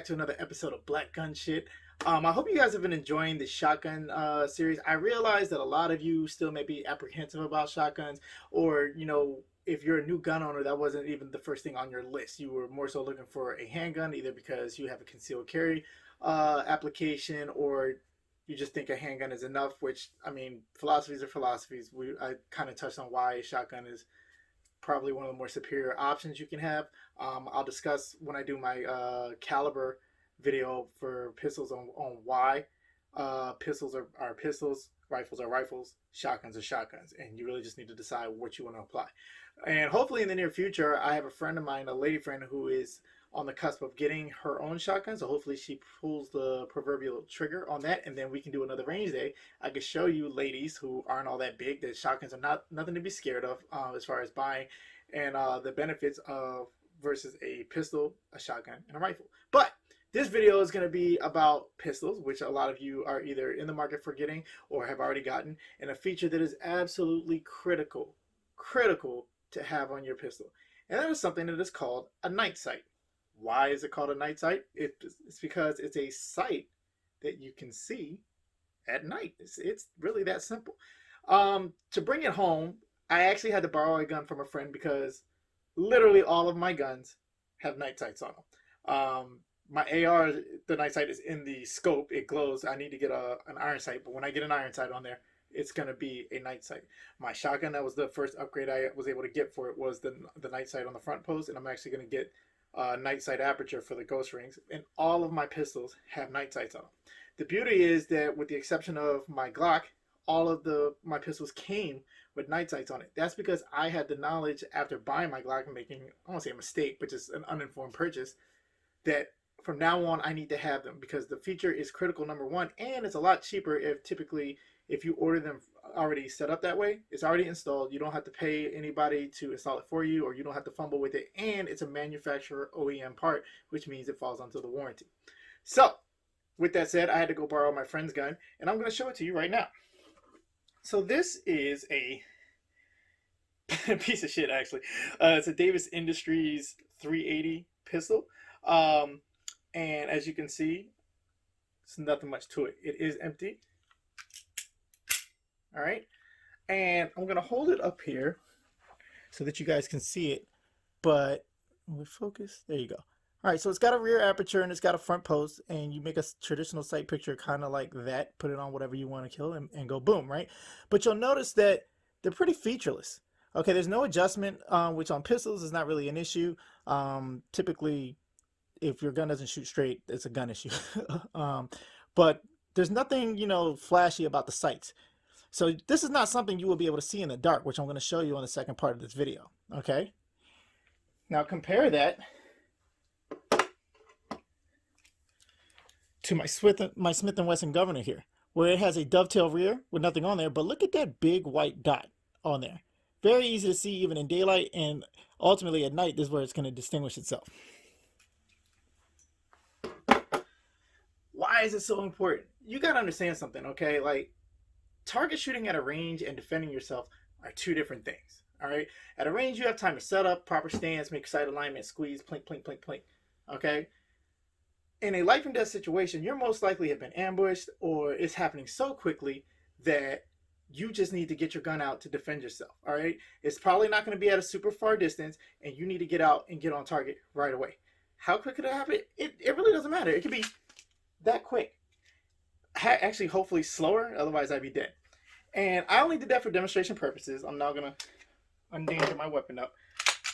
to another episode of Black Gun Shit. I hope you guys have been enjoying the shotgun series. I realize that a lot of you still may be apprehensive about shotguns, or if you're a new gun owner, that wasn't even the first thing on your list. You were more so looking for a handgun, either because you have a concealed carry application, or you just think a handgun is enough. Which, I mean, philosophies are philosophies. I kind of touched on why a shotgun is probably one of the more superior options you can have. I'll discuss when I do my caliber video for pistols on why pistols are pistols, rifles are rifles, shotguns are shotguns, and you really just need to decide what you want to apply. And hopefully in the near future, I have a friend of mine, a lady friend, who is on the cusp of getting her own shotgun. So hopefully she pulls the proverbial trigger on that, and then we can do another range day. I can show you ladies who aren't all that big that shotguns are nothing to be scared of as far as buying, and the benefits of versus a pistol, a shotgun, and a rifle. But this video is going to be about pistols, which a lot of you are either in the market for getting or have already gotten, and a feature that is absolutely critical to have on your pistol. And that is something that is called a night sight. Why is it called a night sight? It's because it's a sight that you can see at night. It's really that simple. To bring it home, I actually had to borrow a gun from a friend because literally all of my guns have night sights on them. My AR, the night sight is in the scope. It glows. I need to get an iron sight, but when I get an iron sight on there, it's going to be a night sight. My shotgun, that was the first upgrade I was able to get for it, was the night sight on the front post, and I'm actually going to get night sight aperture for the ghost rings, and all of my pistols have night sights on them. The beauty is that, with the exception of my Glock, all of my pistols came with night sights on it. That's because I had the knowledge after buying my Glock and making, I won't say a mistake, but just an uninformed purchase, that from now on I need to have them because the feature is critical, number one, and it's a lot cheaper if you order them already set up that way. It's already installed. You don't have to pay anybody to install it for you, or you don't have to fumble with it, and it's a manufacturer OEM part, which means it falls onto the warranty. So with that said, I had to go borrow my friend's gun, and I'm going to show it to you right now. So this is a piece of shit, actually. It's a Davis Industries 380 pistol, and as you can see, there's nothing much to it. It is empty. All right, and I'm gonna hold it up here so that you guys can see it, but we focus. There you go. All right, so it's got a rear aperture and it's got a front post, and you make a traditional sight picture kind of like that, put it on whatever you want to kill, and go boom, right? But you'll notice that they're pretty featureless. Okay, there's no adjustment, which on pistols is not really an issue. Typically, if your gun doesn't shoot straight, it's a gun issue. But there's nothing, flashy about the sights. So this is not something you will be able to see in the dark, which I'm going to show you on the second part of this video. Okay. Now compare that to my Smith & Wesson Governor here, where it has a dovetail rear with nothing on there. But look at that big white dot on there. Very easy to see even in daylight, and ultimately at night, this is where it's going to distinguish itself. Why is it so important? You got to understand something, okay? Like, target shooting at a range and defending yourself are two different things. All right. At a range, you have time to set up, proper stance, make sight alignment, squeeze, plink, plink, plink, plink. Okay. In a life and death situation, you're most likely have been ambushed, or it's happening so quickly that you just need to get your gun out to defend yourself. All right. It's probably not going to be at a super far distance, and you need to get out and get on target right away. How quick could it happen? It really doesn't matter. It could be that quick. Actually, hopefully slower. Otherwise, I'd be dead. And I only did that for demonstration purposes. I'm now going to undanger my weapon up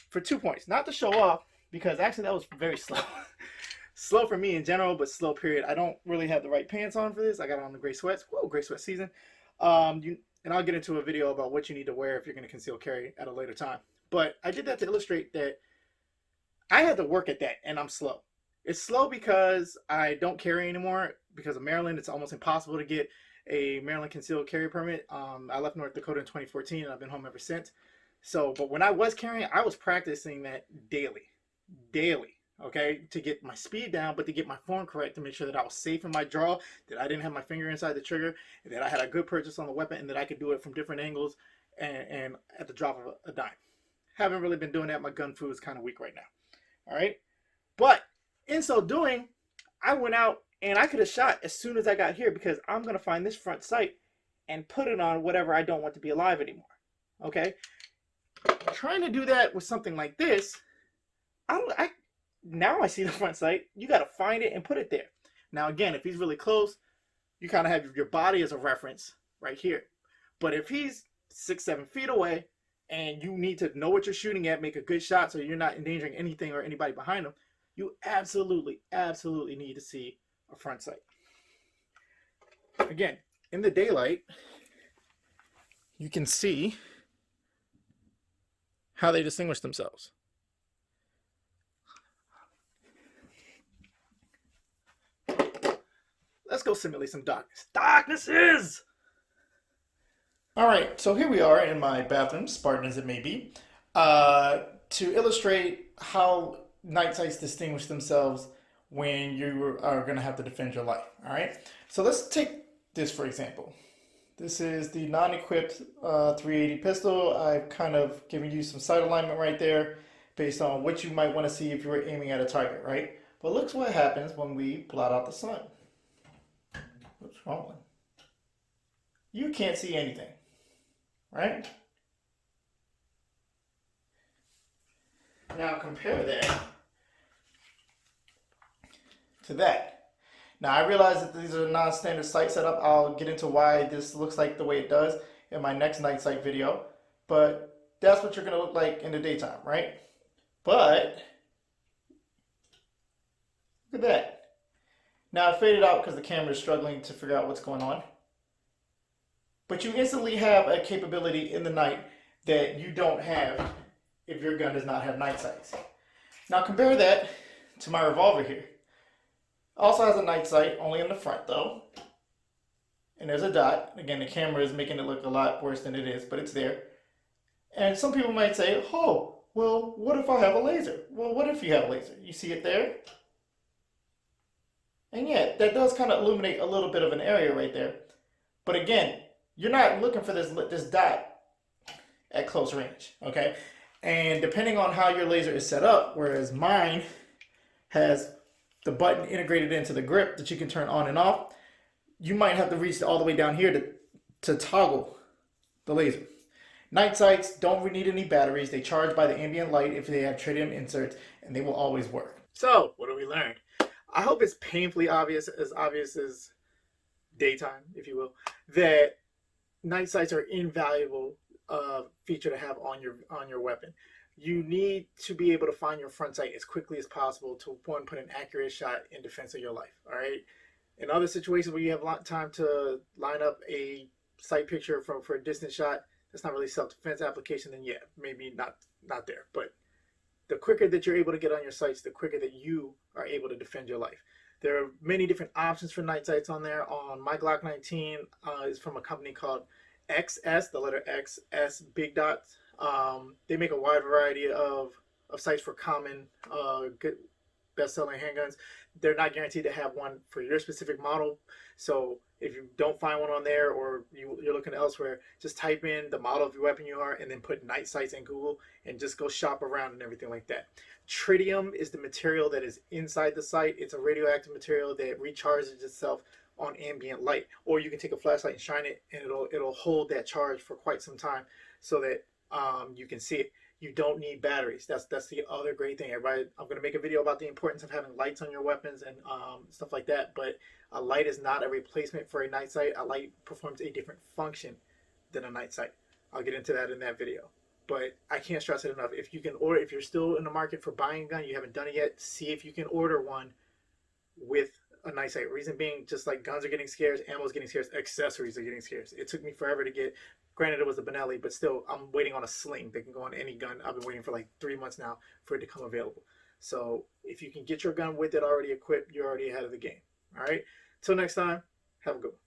for 2 points. Not to show off, because actually that was very slow. Slow for me in general, but slow period. I don't really have the right pants on for this. I got on the gray sweats. Whoa, gray sweat season. And I'll get into a video about what you need to wear if you're going to conceal carry at a later time. But I did that to illustrate that I had to work at that, and I'm slow. It's slow because I don't carry anymore. Because of Maryland, it's almost impossible to get a Maryland concealed carry permit. I left North Dakota in 2014, and I've been home ever since. So, but when I was carrying, I was practicing that daily, okay, to get my speed down, but to get my form correct, to make sure that I was safe in my draw, that I didn't have my finger inside the trigger, and that I had a good purchase on the weapon, and that I could do it from different angles and at the drop of a dime. Haven't really been doing that. My gun food is kind of weak right now. All right, but in so doing, I went out and I could have shot as soon as I got here because I'm going to find this front sight and put it on whatever I don't want to be alive anymore. Okay? Trying to do that with something like this, now I see the front sight. You got to find it and put it there. Now, again, if he's really close, you kind of have your body as a reference right here. But if he's 6-7 feet away and you need to know what you're shooting at, make a good shot so you're not endangering anything or anybody behind him, you absolutely need to see a front sight. Again, in the daylight, you can see how they distinguish themselves. Let's go simulate some darkness. Darknesses! All right, so here we are in my bathroom, Spartan as it may be, to illustrate how night sights distinguish themselves when you are going to have to defend your life. All right, so let's take this for example. This is the non-equipped 380 pistol. I've kind of given you some sight alignment right there based on what you might want to see if you were aiming at a target, right? But look what happens when we blot out the sun. What's wrong? You can't see anything, right? Now compare that to that. Now I realize that these are non-standard sight setup. I'll get into why this looks like the way it does in my next night sight video, but that's what you're gonna look like in the daytime, right? But look at that. Now I faded out because the camera is struggling to figure out what's going on. But you instantly have a capability in the night that you don't have if your gun does not have night sights. Now compare that to my revolver here. Also has a night sight, only in the front though. And there's a dot. Again, the camera is making it look a lot worse than it is, but it's there. And some people might say, oh, well, what if I have a laser? Well, what if you have a laser? You see it there? And yeah, that does kind of illuminate a little bit of an area right there. But again, you're not looking for this dot at close range, okay? And depending on how your laser is set up, whereas mine has the button integrated into the grip that you can turn on and off, you might have to reach all the way down here to toggle the laser. Night sights don't need any batteries. They charge by the ambient light if they have tritium inserts, and they will always work. So, what do we learn? I hope it's painfully obvious as daytime, if you will, that night sights are invaluable feature to have on your weapon. You need to be able to find your front sight as quickly as possible to put an accurate shot in defense of your life. All right. In other situations where you have time to line up a sight picture for a distant shot, that's not really self-defense application. Then yeah, maybe not there. But the quicker that you're able to get on your sights, the quicker that you are able to defend your life. There are many different options for night sights on there. On my Glock 19 is from a company called XS, the letter XS Big Dots. They make a wide variety of sights for common, good, best-selling handguns. They're not guaranteed to have one for your specific model. So if you don't find one on there or you're looking elsewhere, just type in the model of your weapon you are and then put night sights in Google and just go shop around and everything like that. Tritium is the material that is inside the sight. It's a radioactive material that recharges itself on ambient light. Or you can take a flashlight and shine it and it'll hold that charge for quite some time so that you can see it. You don't need batteries. That's the other great thing. Everybody, I'm going to make a video about the importance of having lights on your weapons and stuff like that. But a light is not a replacement for a night sight. A light performs a different function than a night sight. I'll get into that in that video. But I can't stress it enough. If you can order, if you're still in the market for buying a gun, you haven't done it yet, see if you can order one with a night sight. Reason being, just like guns are getting scarce, ammo is getting scarce, accessories are getting scarce. It took me forever to get. Granted, it was a Benelli, but still, I'm waiting on a sling that can go on any gun. I've been waiting for like 3 months now for it to come available. So if you can get your gun with it already equipped, you're already ahead of the game. All right. Till next time, have a good one.